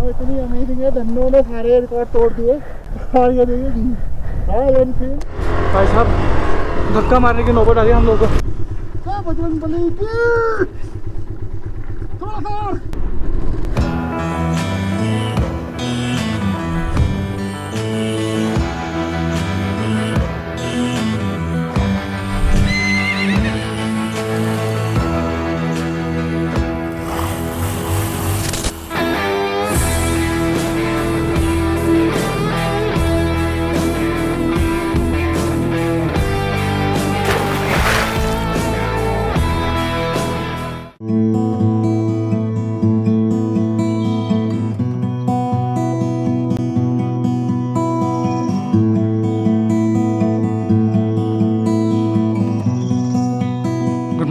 इतनी अमेजिंग है, धन्नों ने सारे रिकॉर्ड तोड़ दिए। और ये देखिए भाई साहब, धक्का मारने की नौबत आ गई हम लोग को। क्या बजरंगबली की थोड़ा सा।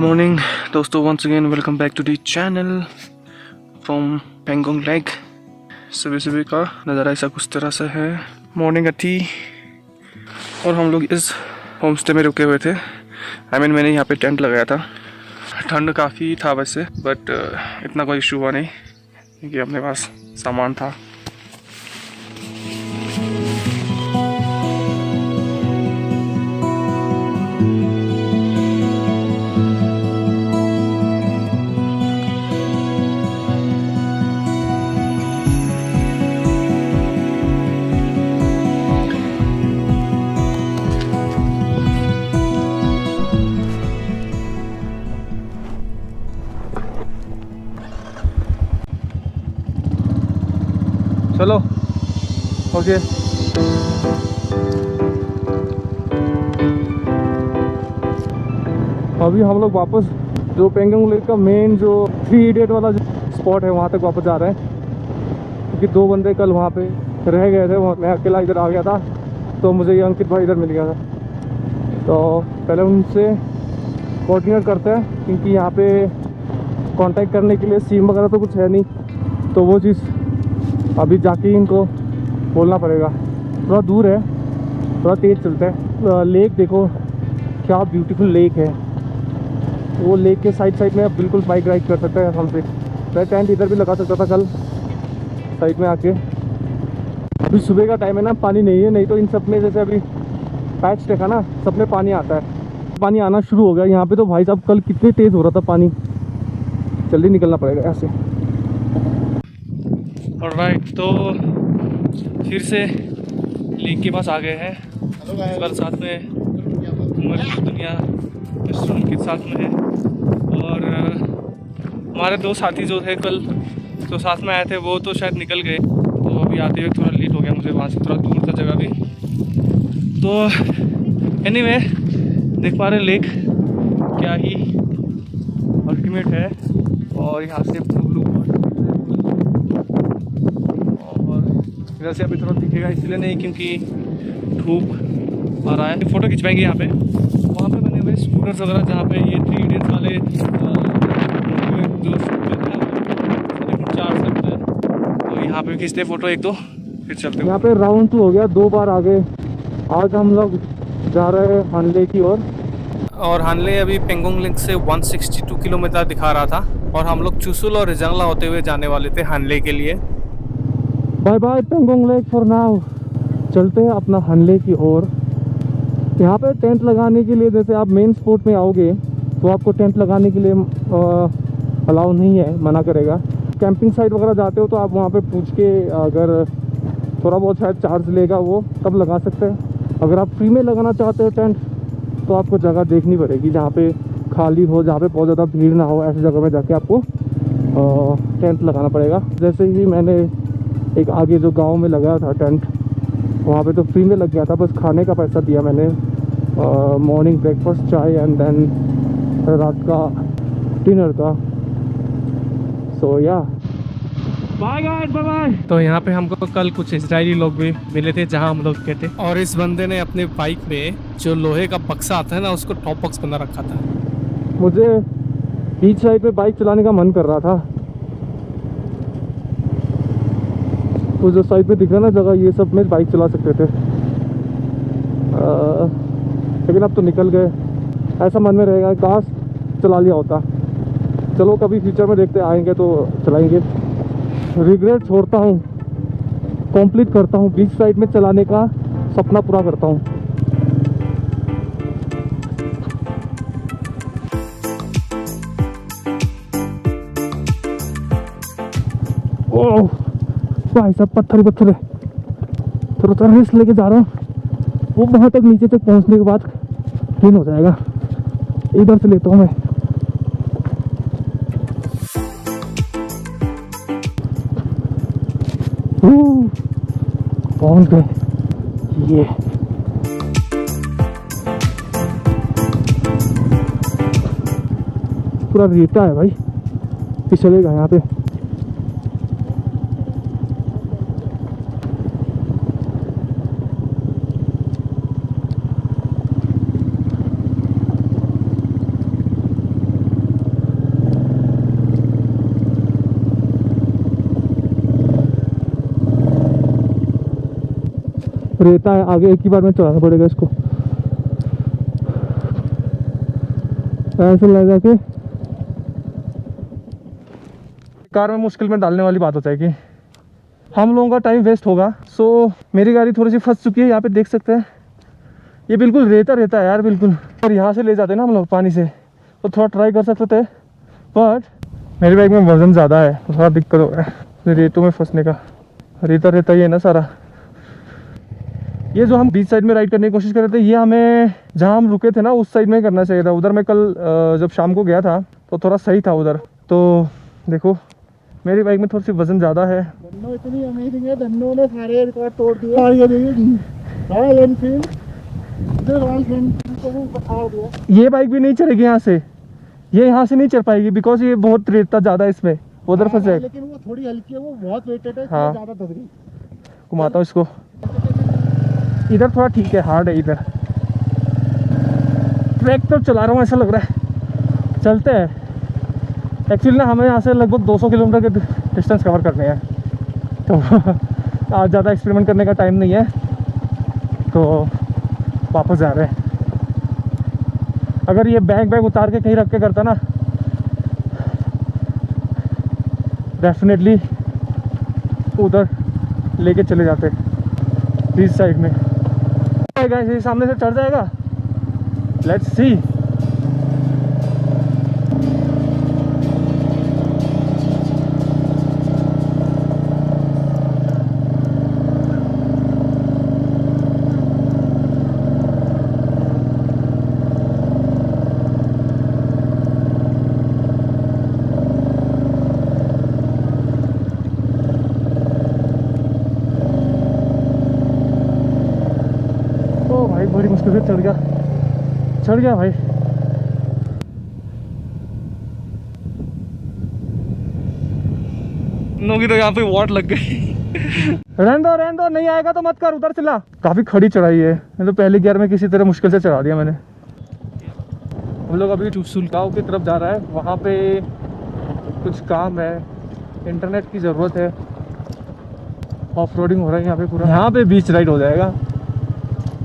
मॉर्निंग दोस्तों, once again welcome back to the channel from Pangong lake. सुबह सुबह का नज़ारा ऐसा कुछ तरह से है। मॉर्निंग का टी और हम लोग इस होम स्टे में रुके हुए थे। मैंने यहाँ पे टेंट लगाया था। ठंड काफ़ी था वैसे, बट इतना कोई इशू हुआ नहीं क्योंकि अपने पास सामान था। चलो ओके। अभी हम लोग वापस जो पेंगोंग लेक का मेन जो 3 इडियट वाला जो स्पॉट है वहाँ तक वापस जा रहे हैं, क्योंकि 2 बंदे कल वहाँ पे रह गए थे। मैं अकेला इधर आ गया था, तो मुझे ये अंकित भाई इधर मिल गया था। तो पहले उनसे कोऑर्डिनेट करते हैं, क्योंकि यहाँ पे कांटेक्ट करने के लिए सिम वगैरह तो कुछ है नहीं, तो वो चीज़ अभी जाके इनको बोलना पड़ेगा। थोड़ा दूर है, थोड़ा तेज़ चलते हैं। लेक देखो क्या ब्यूटीफुल लेक है। वो लेक के साइड में आप बिल्कुल बाइक राइड कर सकते हैं आराम से। मैं टेंट इधर भी लगा सकता था कल साइड में आके। अभी सुबह का टाइम है ना, पानी नहीं है, नहीं तो इन सब में जैसे अभी पैच देखा ना, सब में पानी आता है। पानी आना शुरू हो गया यहाँ पे तो भाई साहब, कल कितने तेज़ हो रहा था पानी। जल्दी निकलना पड़ेगा ऐसे। ऑलराइट, तो फिर से लेक के पास आ गए हैं। इस बार साथ में दुनिया रेस्टोरेंट के साथ में है, और हमारे 2 साथी जो थे कल जो साथ में आए थे वो तो शायद निकल गए, तो अभी आते हुए थोड़ा लेट हो गया मुझे। वहाँ से थोड़ा दूर था जगह भी। तो एनीवे, देख पा रहे लेक क्या ही अल्टीमेट है। और यहाँ से ब्लू इधर से अभी थोड़ा दिखेगा इसलिए नहीं क्योंकि धूप आ रहा है। फ़ोटो खिंचवाएंगे यहाँ पे। वहाँ पे बने हुए स्कूटर्स वगैरह जहाँ पे ये 3 इडियट्स वाले जो चार सकते हैं, तो यहाँ पे खींचते फ़ोटो 1-2 फिर चलते हैं। यहाँ पे राउंड 2 हो गया, 2 बार आगे। आज हम लोग जा रहे हैं हानले की ओर, और हानले अभी पेंगोंग लेक से 162 किलोमीटर दिखा रहा था, और हम लोग चुसुल और रिजंगला होते हुए जाने वाले थे हानले के लिए। Bye bye Pangong lake for now. चलते हैं अपना हानले की ओर। यहाँ पे टेंट लगाने के लिए, जैसे आप मेन स्पॉट में आओगे तो आपको टेंट लगाने के लिए अलाउ नहीं है, मना करेगा। कैंपिंग साइट वगैरह जाते हो तो आप वहाँ पे पूछ के, अगर थोड़ा बहुत शायद चार्ज लेगा वो, तब लगा सकते हैं। अगर आप फ्री में लगाना चाहते हो टेंट तो आपको जगह देखनी पड़ेगी जहाँ पे खाली हो, जहाँ पे बहुत ज़्यादा भीड़ ना हो। ऐसी जगह में जाके आपको टेंट लगाना पड़ेगा। जैसे ही मैंने एक आगे जो गांव में लगाया था टेंट, वहाँ पे तो फ्री में लग गया था, बस खाने का पैसा दिया मैंने। मॉर्निंग ब्रेकफास्ट, चाय, एंड देन रात का डिनर का। सो या बाय गाइस, बाय बाय। तो यहाँ पे हमको कल कुछ इजरायली लोग भी मिले थे जहाँ हम लोग गए थे, और इस बंदे ने अपने बाइक में जो लोहे का बक्सा आता है ना, उसको टॉप बॉक्स बना रखा था। मुझे बीच साइड पे बाइक चलाने का मन कर रहा था। तो जो साइड पे दिख रहा है ना जगह, ये सब में बाइक चला सकते थे, लेकिन अब तो निकल गए। ऐसा मन में रहेगा काश चला लिया होता। चलो कभी फ्यूचर में देखते, आएंगे तो चलाएंगे। रिग्रेट छोड़ता हूँ, कंप्लीट करता हूँ, बीच साइड में चलाने का सपना पूरा करता हूँ। ओह भाई साहब, पत्थर ही पत्थर है। थोड़ा सा रिस्क लेके जा रहा हूँ, वो वहाँ तक नीचे तक पहुँचने के बाद क्लीन हो जाएगा। इधर से लेता हूँ मैं। पहुँच गए। ये पूरा रेता है भाई, फिसलेगा यहाँ पे। रेता है आगे, एक ही बार में चलाना पड़ेगा इसको। ऐसे लगा कि कार में मुश्किल में डालने वाली बात हो जाएगी, हम लोगों का टाइम वेस्ट होगा। सो मेरी गाड़ी थोड़ी सी फंस चुकी है, यहाँ पे देख सकते हैं। ये बिल्कुल रेता रेता है यार, बिल्कुल। और यहाँ से ले जाते हैं ना हम लोग पानी से, तो थोड़ा ट्राई कर सकते थे, बट मेरी बाइक में वजन ज़्यादा है तो थोड़ा दिक्कत हो रहा है रेतों में फंसने का। रेता रेता ही है ना सारा। ये जो हम बीच साइड में राइड करने की कोशिश कर रहे थे, ये हमें जहाँ हम रुके थे ना उस साइड में करना चाहिए था। उधर मैं कल जब शाम को गया था तो थोड़ा सही था उधर। तो देखो मेरी बाइक में थोड़ी सी वजन ज़्यादा है। धन्नो इतनी अमेजिंग है, धन्नो ने सारे रिकॉर्ड तोड़ दिए। रॉयल एनफील्ड को भी बता दिया। ये बाइक भी नहीं चलेगी यहाँ से, ये यहाँ से नहीं चल पाएगी, बिकॉज ये बहुत रेता ज़्यादा है इसमें, उधर फंस जाएगी। लेकिन वो थोड़ी हल्की है, वो बहुत वेटेड है, हाँ। ज़्यादा दब गई। घुमाता हूँ इसको। इधर थोड़ा ठीक है, हार्ड है इधर। ट्रैक तो चला रहा हूँ ऐसा लग रहा है। चलते हैं। एक्चुअली ना हमें यहाँ से लगभग 200 किलोमीटर के डिस्टेंस कवर करने हैं, तो आज ज़्यादा एक्सपेरिमेंट करने का टाइम नहीं है, तो वापस जा रहे हैं। अगर ये बैग उतार के कहीं रख के करता ना, डेफिनेटली उधर लेके चले जाते बीच साइड में। ये सामने से चढ़ जाएगा, लेट्स सी। भाई बड़ी मुश्किल से चढ़ गया भाई। नोगी तो यहाँ पे वॉट लग गई। रहने दो, नहीं आएगा तो मत कर, उधर चला। काफी खड़ी चढ़ाई है, तो पहले गियर में किसी तरह मुश्किल से चढ़ा दिया मैंने। हम लोग अभी सुलगांव की तरफ जा रहा है, वहाँ पे कुछ काम है, इंटरनेट की ज़रूरत है, ऑफ रोडिंग हो रहा है यहाँ पे पूरा। यहाँ पे बीच राइड हो जाएगा,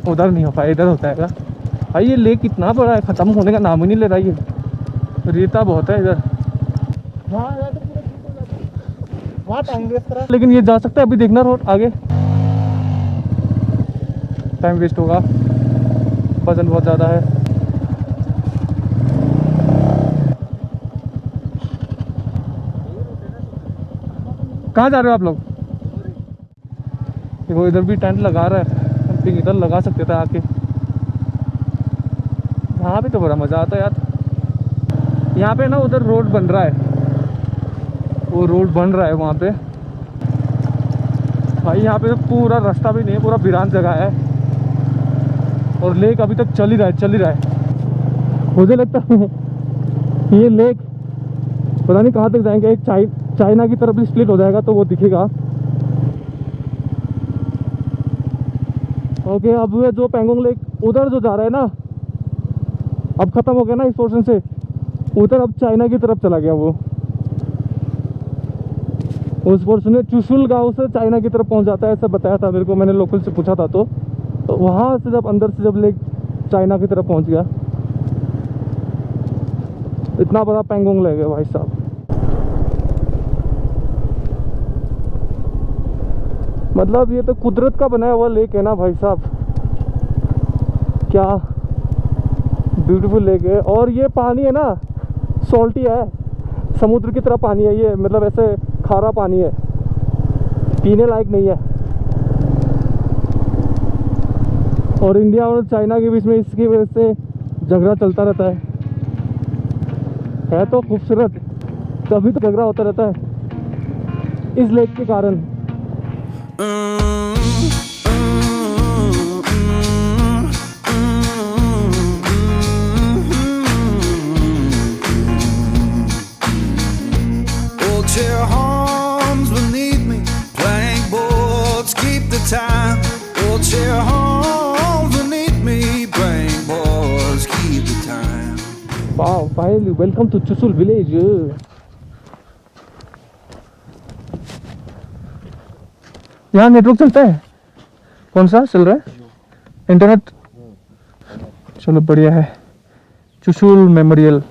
उधर नहीं हो पाया, इधर होता है भाई। ये लेक कितना बड़ा है, ख़त्म होने का नाम ही नहीं ले रहा। ये रेता बहुत है इधर, लेकिन ये जा सकता है। अभी देखना रोड आगे, टाइम वेस्ट होगा, वजन बहुत ज़्यादा है। कहाँ जा रहे हो आप लोग? वो इधर भी टेंट लगा रहा है, कैंपिंग इधर लगा सकते थे आके। यहाँ पे तो बड़ा मज़ा आता है यार। यहाँ पे ना उधर रोड बन रहा है, वो रोड बन रहा है वहाँ पे भाई। यहाँ पे तो पूरा रास्ता भी नहीं है, पूरा वीरान जगह है, और लेक अभी तक चल ही रहा है। मुझे लगता है ये लेक पता नहीं कहाँ तक जाएंगे। एक चाइना की तरफ भी स्प्लिट हो जाएगा तो वो दिखेगा। ओके, अब जो पेंगोंग लेक उधर जो जा रहा है ना, अब ख़त्म हो गया ना इस पोर्शन से, उधर अब चाइना की तरफ चला गया वो। उस पोर्शन में चुशुल गांव से चाइना की तरफ पहुंच जाता है, ऐसा बताया था मेरे को, मैंने लोकल से पूछा था। तो वहाँ से जब अंदर से जब लेक चाइना की तरफ पहुंच गया, इतना बड़ा पेंगोंग लेक है भाई साहब। मतलब ये तो कुदरत का बनाया हुआ लेक है ना भाई साहब, क्या ब्यूटीफुल लेक है। और ये पानी है ना सॉल्टी है, समुद्र की तरह पानी है ये, मतलब ऐसे खारा पानी है, पीने लायक नहीं है। और इंडिया और चाइना के बीच में इसकी वजह से झगड़ा चलता रहता है तो खूबसूरत, तभी तो झगड़ा होता रहता है इस लेक के कारण। Time, old chair homes beneath me, bring boys, keep the time. Wow, finally, welcome to Chushul village. यहाँ नेटवर्क चलता है? कौन सा चल रहा है? इंटरनेट? चलो बढ़िया है। चुशुल मेमोरियल।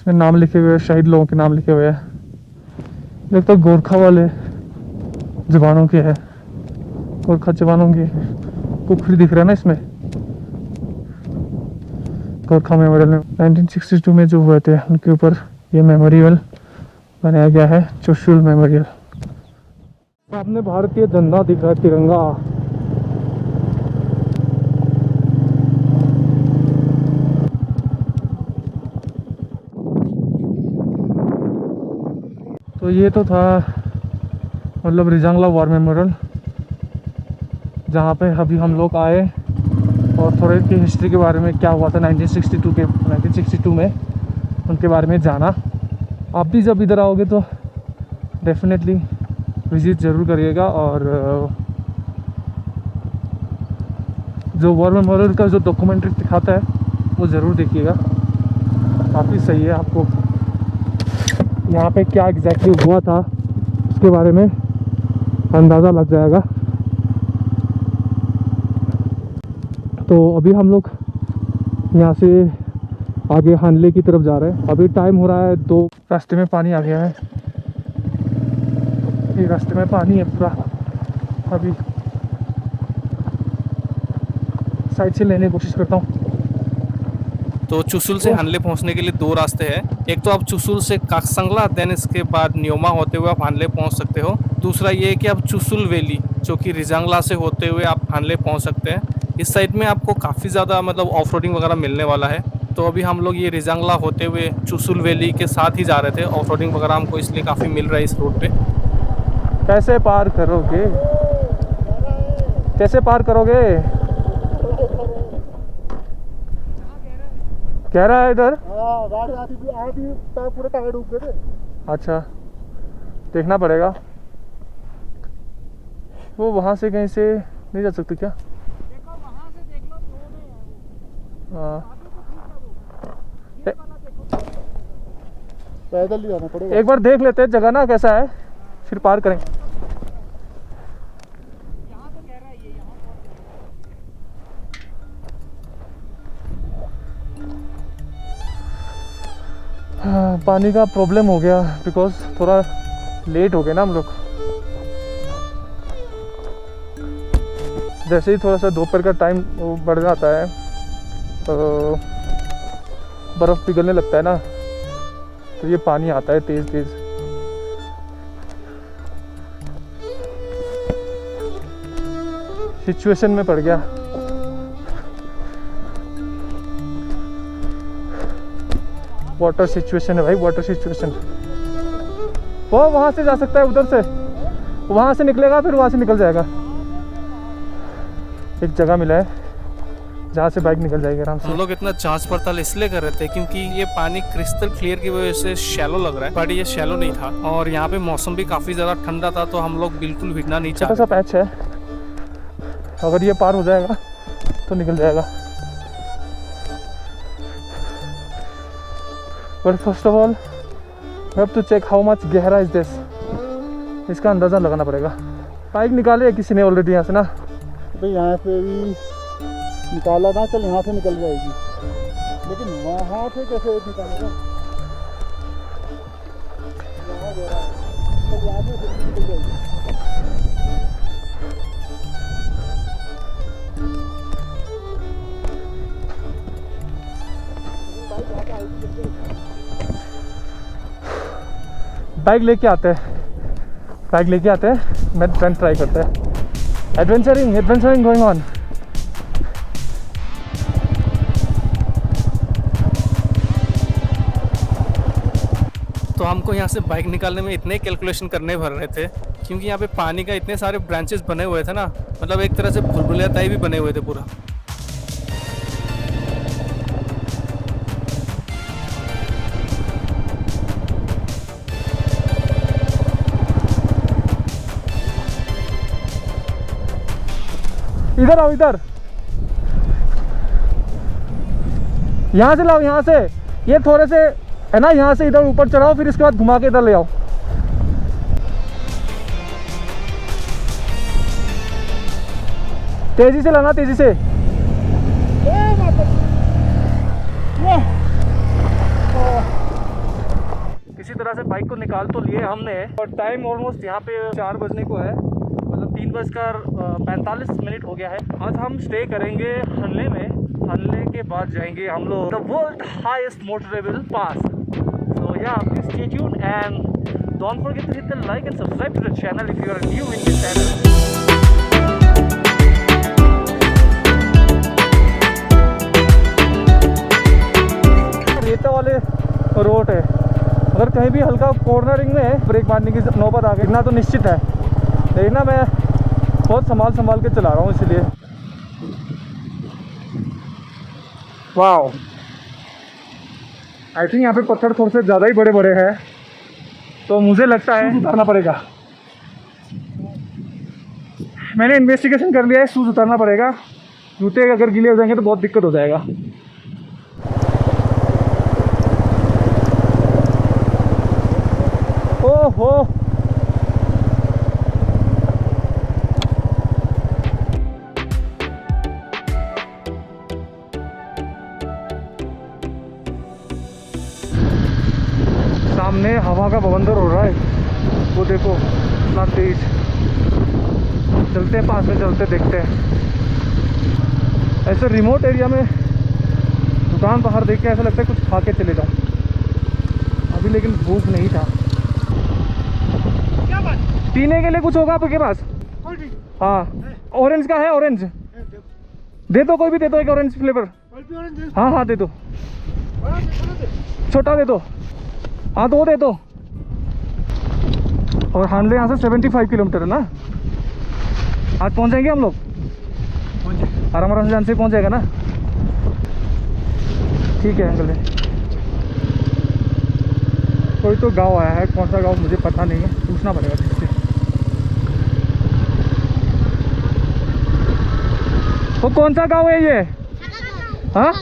नाम लिखे हुए, शहीद लोगों के नाम लिखे हुए हैं। लगता है गोरखा वाले जवानों के है, गोरखा जवानों की कुखरी दिख रहा है ना इसमें। गोरखा मेमोरियल में 1962 में जो हुए थे उनके ऊपर ये मेमोरियल बनाया गया है, चुशुल मेमोरियल। सामने भारतीय झंडा दिख रहा है, तिरंगा। तो ये तो था मतलब रिजांगला वॉर मेमोरियल, जहाँ पे अभी हम लोग आए और थोड़े की हिस्ट्री के बारे में क्या हुआ था 1962 में उनके बारे में जाना। आप भी जब इधर आओगे तो डेफिनेटली विज़िट ज़रूर करिएगा। और जो वॉर मेमोरियल का जो डॉक्यूमेंट्री दिखाता है वो ज़रूर देखिएगा, काफ़ी सही है। आपको यहाँ पे क्या एग्जैक्टली हुआ था उसके बारे में अंदाज़ा लग जाएगा। तो अभी हम लोग यहाँ से आगे हानले की तरफ जा रहे हैं। अभी टाइम हो रहा है 2। रास्ते में पानी आ गया है, ये रास्ते में पानी है पूरा। अभी साइड से लेने की कोशिश करता हूँ। तो चुशुल से हानले पहुंचने के लिए 2 रास्ते हैं। एक तो आप चुशुल से काकसंगला, देन इसके बाद न्योमा होते हुए आप हानले पहुंच सकते हो। दूसरा ये है कि आप चुशुल वैली जो कि रिजांगला से होते हुए आप हानले पहुंच सकते हैं। इस साइड में आपको काफ़ी ज़्यादा मतलब ऑफ रोडिंग वगैरह मिलने वाला है। तो अभी हम लोग ये रिजांगला होते हुए चुशुल वैली के साथ ही जा रहे थे। ऑफ रोडिंग वगैरह हमको इसलिए काफ़ी मिल रहा है इस रोड पे। कैसे पार करोगे, कैसे पार करोगे? कह रहा है इधर। गाड़ी आधी पूरे टायर डूब गए थे। अच्छा, देखना पड़ेगा। वो वहाँ से कहीं से नहीं जा सकते क्या? देखो वहाँ से देख लो, रोड है हाँ, पैदल ही जाना पड़ेगा। एक बार देख लेते हैं जगह ना कैसा है, फिर पार करेंगे। हाँ, पानी का प्रॉब्लम हो गया बिकॉज थोड़ा लेट हो गए ना हम लोग। जैसे ही थोड़ा सा दोपहर का टाइम बढ़ जाता है तो बर्फ़ पिघलने लगता है ना, तो ये पानी आता है तेज़ तेज़। सिचुएशन में पड़ गया। वाटर सिचुएशन है भाई, वाटर सिचुएशन। वो वहाँ से जा सकता है, उधर से वहाँ से निकलेगा, फिर वहाँ से निकल जाएगा। एक जगह मिला है जहाँ से बाइक निकल जाएगी आराम से। हम लोग इतना जांच पड़ताल इसलिए कर रहे थे क्योंकि ये पानी क्रिस्टल क्लियर की वजह से शैलो लग रहा है, बट ये शैलो नहीं था। और यहाँ पे मौसम भी काफ़ी ज़्यादा ठंडा था, तो हम लोग बिल्कुल भीगना नहीं छोटा चाहते। सा पैच है, अगर ये पार हो जाएगा तो निकल जाएगा। But first of all we have to check how much गहरा इज दिस, इसका अंदाज़ा लगाना पड़ेगा। बाइक निकाले किसी ने ऑलरेडी यहाँ से ना, तो यहाँ से भी निकाला ना, चल यहाँ से निकल जाएगी। लेकिन वहाँ से कैसे निकालेगा? यहाँ दे रहा है तो यहाँ से जल्दी निकल जाएगी। बाइक लेके आते हैं, मैं फ्रेंड ट्राई करते हैं। Adventuring going on. तो हमको यहाँ से बाइक निकालने में इतने कैलकुलेशन करने भर रहे थे, क्योंकि यहाँ पे पानी का इतने सारे ब्रांचेस बने हुए थे ना, मतलब एक तरह से भूलभुलैया टाइप भी बने हुए थे पूरा। इधर आओ, इधर यहाँ से लाओ, यहाँ से ये थोड़े से है ना, यहाँ से इधर ऊपर चढ़ाओ, फिर इसके बाद घुमा के इधर ले आओ। तेजी से लाना, तेजी से। किसी तरह से बाइक को निकाल तो लिए हमने, और टाइम ऑलमोस्ट यहाँ पे 4 बजने को है, मतलब 3:45 हो गया है। आज हम स्टे करेंगे हनले में। हनले के बाद जाएंगे हम लोग the world highest motorable pass. So yeah, please stay tuned and don't forget to hit the like and subscribe to the channel if you are new in this channel. रेता वाले रोड है, अगर कहीं भी हल्का कॉर्नरिंग में break मारने की नौबत आ गई ना तो निश्चित है, लेकिन ना मैं बहुत संभाल के चला रहा हूँ इसलिए। वाओ, आई थिंक यहाँ पे पत्थर थोड़े से ज़्यादा ही बड़े बड़े हैं, तो मुझे लगता है उतारना पड़ेगा। मैंने इन्वेस्टिगेशन कर लिया है, शूज़ उतारना पड़ेगा। जूते अगर गीले हो जाएंगे तो बहुत दिक्कत हो जाएगा। ओहो, सामने हवा का बवंडर हो रहा है, वो देखो इतना तेज। चलते हैं, पास में चलते देखते हैं। ऐसे रिमोट एरिया में दुकान बाहर देख के ऐसा लगता है कुछ खा के चले जाओ। अभी लेकिन भूख नहीं था। क्या बात? पीने के लिए कुछ होगा आपके पास? हाँ, ऑरेंज का है, ऑरेंज दे दो, कोई भी दे दो, एक ऑरेंज फ्लेवर। हाँ हाँ दे दो, छोटा दे दो। हाँ 2 दे दो। और हानले यहाँ से 75 किलोमीटर है ना। आज पहुँच जाएंगे हम लोग, आराम से जान से पहुँच जाएगा ना। ठीक है अंकल जी। कोई तो गांव आया है, कौन सा गांव मुझे पता नहीं है, पूछना पड़ेगा किससे। वो कौन सा गांव है ये? हाँ,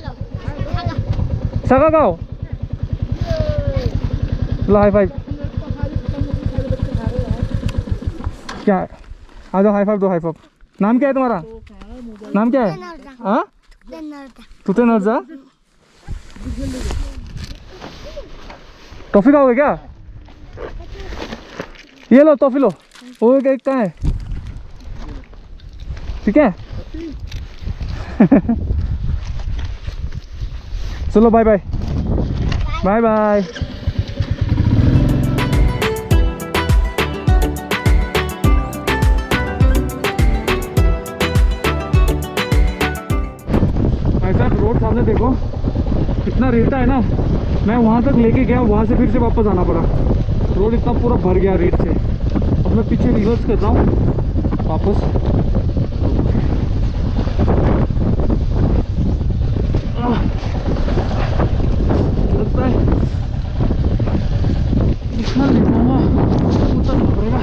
सगा गांव। लो हाई फाइव। क्या है? आ जाओ, हाई फाइव दो, हाई फाइव। नाम क्या है तुम्हारा? नाम क्या है? हाँ, तुते नर्जा। टॉफी खाओगे क्या? ये लो टॉफी लो। वो एक कहाँ है? ठीक है। चलो बाय बाय, बाय बाय। ऐसा रोड सामने देखो, कितना रेता है ना। मैं वहाँ तक लेके गया, वहाँ से फिर से वापस आना पड़ा। रोड इतना पूरा भर गया रेत से। अब मैं पीछे रिवर्स कर रहा हूँ वापस। लगता है इतना लेटूंगा उतरना पड़ेगा।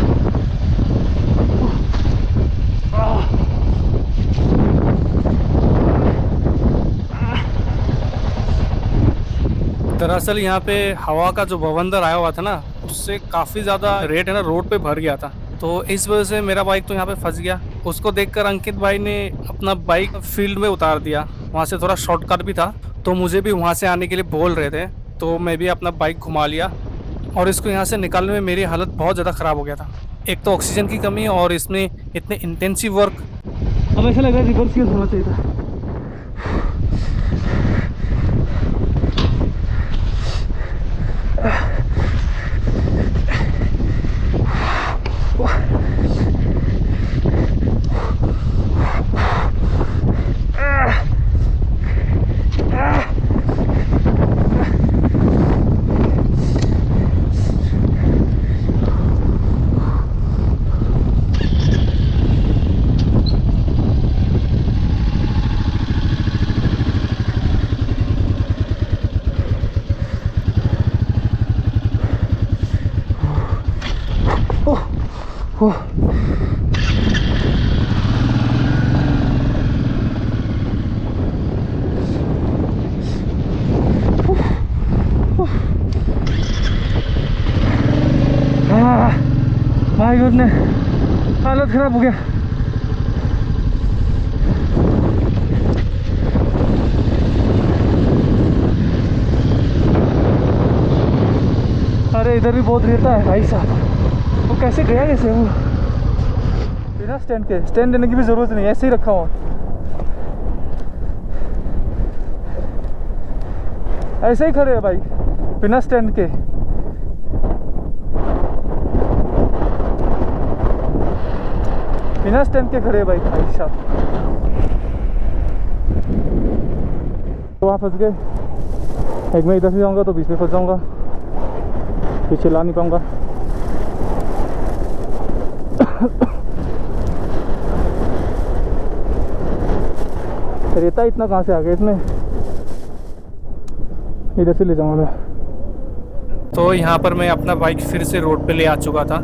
दरअसल यहाँ पे हवा का जो बवंडर आया हुआ था ना, उससे काफ़ी ज़्यादा रेत है ना रोड पे भर गया था, तो इस वजह से मेरा बाइक तो यहाँ पे फंस गया। उसको देखकर अंकित भाई ने अपना बाइक फील्ड में उतार दिया। वहाँ से थोड़ा शॉर्टकट भी था, तो मुझे भी वहाँ से आने के लिए बोल रहे थे, तो मैं भी अपना बाइक घुमा लिया और इसको यहाँ से निकालने में मेरी हालत बहुत ज़्यादा ख़राब हो गया था। एक तो ऑक्सीजन की कमी और इसमें इतने इंटेंसिव वर्क। अब ऐसा लग रहा है रिवर्स गियर होना चाहिए था। भाई ने हालत खराब हो गया। अरे इधर भी बहुत रहता है भाई साहब। वो कैसे गया कैसे वो बिना स्टैंड के? स्टैंड देने की भी जरूरत नहीं, ऐसे ही रखा हुआ, ऐसे ही खड़े है भाई बिना स्टैंड के। बिना स्टैंड के खड़े भाई साहब। तो वहाँ फंस गए। एक मैं इधर से जाऊँगा तो बीच में फंस जाऊँगा, पीछे ला नहीं पाऊँगा। रेता इतना कहाँ से आ गया इसमें? इधर से ले जाऊँगा मैं। तो यहाँ पर मैं अपना बाइक फिर से रोड पे ले आ चुका था,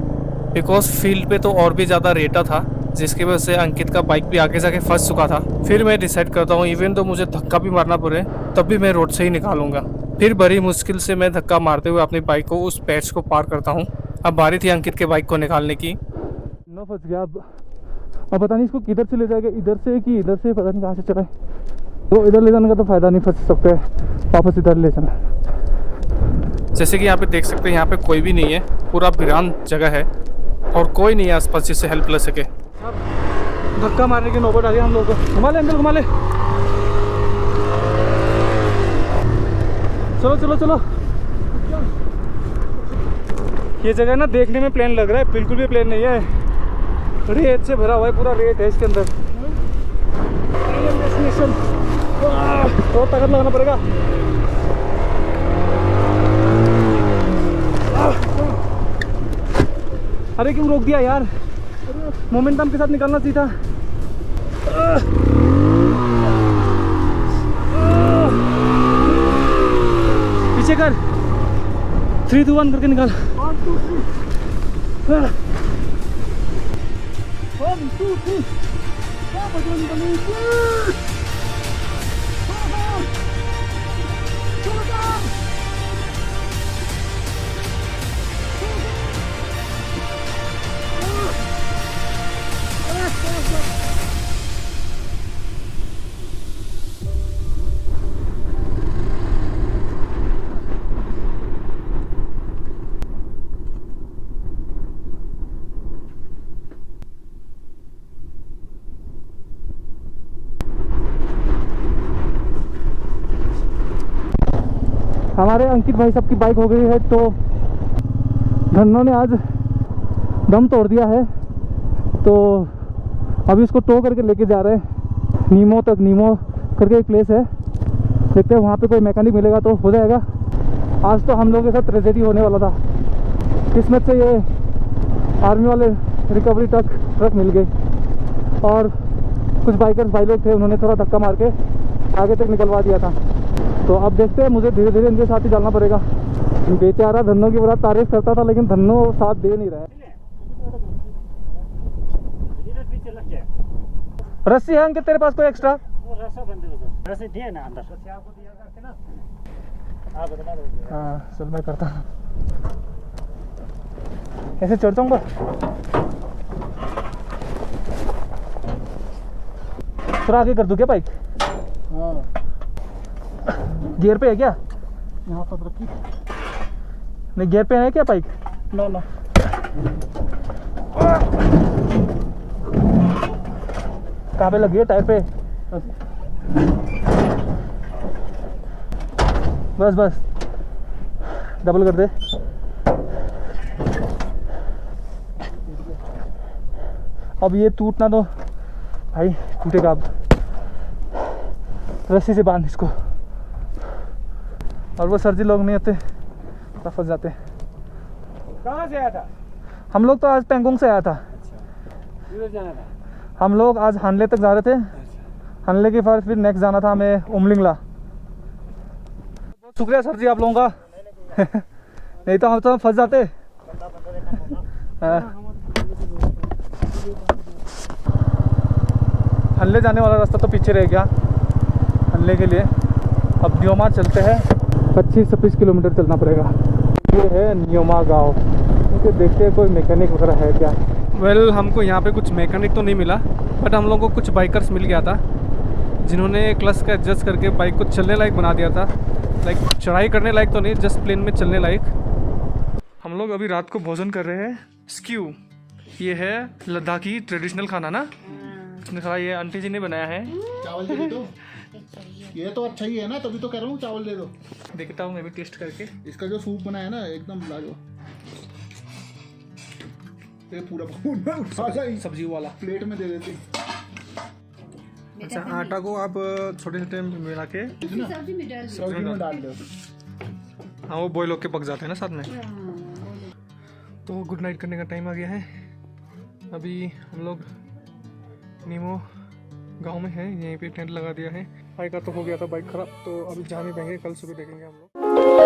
बिकॉज फील्ड पे तो और भी ज़्यादा रेता था, जिसकी वजह से अंकित का बाइक भी आगे जाके फंस चुका था। फिर मैं डिसाइड करता हूँ इवन तो मुझे धक्का भी मारना पड़े तब भी मैं रोड से ही निकालूंगा। फिर बड़ी मुश्किल से मैं धक्का मारते हुए अपनी बाइक को उस पैच को पार करता हूँ। अब बारी थी अंकित के बाइक को निकालने की। नो फंस गया। अब पता नहीं इसको किधर से ले जाएगा, इधर से कि इधर से, पता नहीं कहाँ से चलाए। तो इधर ले जाने का तो फ़ायदा नहीं, फंस सकते हैं, वापस इधर ले जाना। जैसे कि यहाँ पे देख सकते हैं, यहाँ पे कोई भी नहीं है, पूरा वीरान जगह है और कोई नहीं है आसपास जिससे हेल्प ले सके। धक्का मारने की नौबत आ गई हम लोग को। घुमा ले अंकल, घुमा ले। चलो चलो चलो। ये जगह ना देखने में प्लेन लग रहा है, बिल्कुल भी प्लेन नहीं है। रेत से भरा हुआ है, पूरा रेत है इसके अंदर। बहुत ताकत लगाना पड़ेगा। अरे क्यों रोक दिया यार? मोमेंटम के साथ निकालना चाहिए था। पीछे कर, 3 2 1 करके निकाल। 1 2 3 1 2 3। हमारे अंकित भाई साहब की बाइक हो गई है, तो धन्नो ने आज दम तोड़ दिया है। तो अभी उसको टो करके लेके जा रहे हैं नीमो तक। नीमो करके एक प्लेस है, देखते हैं वहाँ पे कोई मैकेनिक मिलेगा तो हो जाएगा। आज तो हम लोगों के साथ ट्रेजेडी होने वाला था। किस्मत से ये आर्मी वाले रिकवरी ट्रक मिल गई और कुछ बाइकर्स भाई लोग थे, उन्होंने थोड़ा धक्का मार के आगे तक निकलवा दिया था। तो अब देखते हैं, मुझे धीरे धीरे इनके साथ ही चलना पड़ेगा। बेचारा धन्नो की बड़ा तारीफ करता था, लेकिन धन्नो साथ दे नहीं रहा है। रस्सी है अंकित तेरे पास कोई एक्स्ट्रा? रस्सी दिए ना अंदर। हाँ चल मैं करता हूँ, ऐसे चढ़ जाऊँगा। थोड़ा आगे कर दूँ क्या बाइक? हाँ गियर पे है क्या? यहाँ पर रखी। नहीं गियर पे है क्या बाइक? ना ना कहाँ पे लगी है? टायर पे? बस बस डबल कर दे। अब ये टूटना तो भाई टूटेगा। अब रस्सी से बांध इसको। और वो सर्जी लोग नहीं होते तो फंस जाते। कहाँ से आया था? हम लोग तो आज पेंगोंग से आया था। किधर जाना था? हम लोग आज हानले तक जा रहे थे। हानले के बाद फिर नेक्स्ट जाना था हमें उमलिंगला। बहुत शुक्रिया सर जी आप लोगों का। नहीं तो हम तो फंस जाते। हल्ले जाने वाला रास्ता तो पीछे रह गया हल्ले के लिए। अब न्योमा चलते हैं। 25-26 किलोमीटर चलना पड़ेगा। ये है न्योमा गांव। क्योंकि देखते हैं कोई मैकेनिक वगैरह है क्या। वेल हमको यहाँ पे कुछ मैकेनिक तो नहीं मिला, बट हम लोगों को कुछ बाइकर्स मिल गया था जिन्होंने क्लच का एडजस्ट करके बाइक को चलने लायक बना दिया था। लाइक चढ़ाई करने लायक तो नहीं, जस्ट प्लेन में चलने लायक। हम लोग अभी रात को भोजन कर रहे हैं स्क्यू। ये है लद्दाखी ट्रेडिशनल खाना ना। दिखा ये आंटी जी ने बनाया है। चावल दे दो। ये तो अच्छा ही है ना, तभी तो कह रहा हूँ चावल दे दो। देखता हूँ मैं भी टेस्ट करके। इसका जो सूप बना है ना एकदम लाजवाब। ये पूरा उठा ही सब्जी वाला प्लेट में दे देते। अच्छा आटा को आप छोटे छोटे मिला के सब्जी में डाल दो। हाँ वो बॉयल होके पक जाते हैं ना साथ में। तो गुड नाइट करने का टाइम आ गया है। अभी हम लोग नीमो गांव में है, यहीं पे टेंट लगा दिया है। बाइक का तो हो गया था बाइक खराब, तो अभी जा नहीं पाएंगे, कल सुबह देखेंगे हम लोग।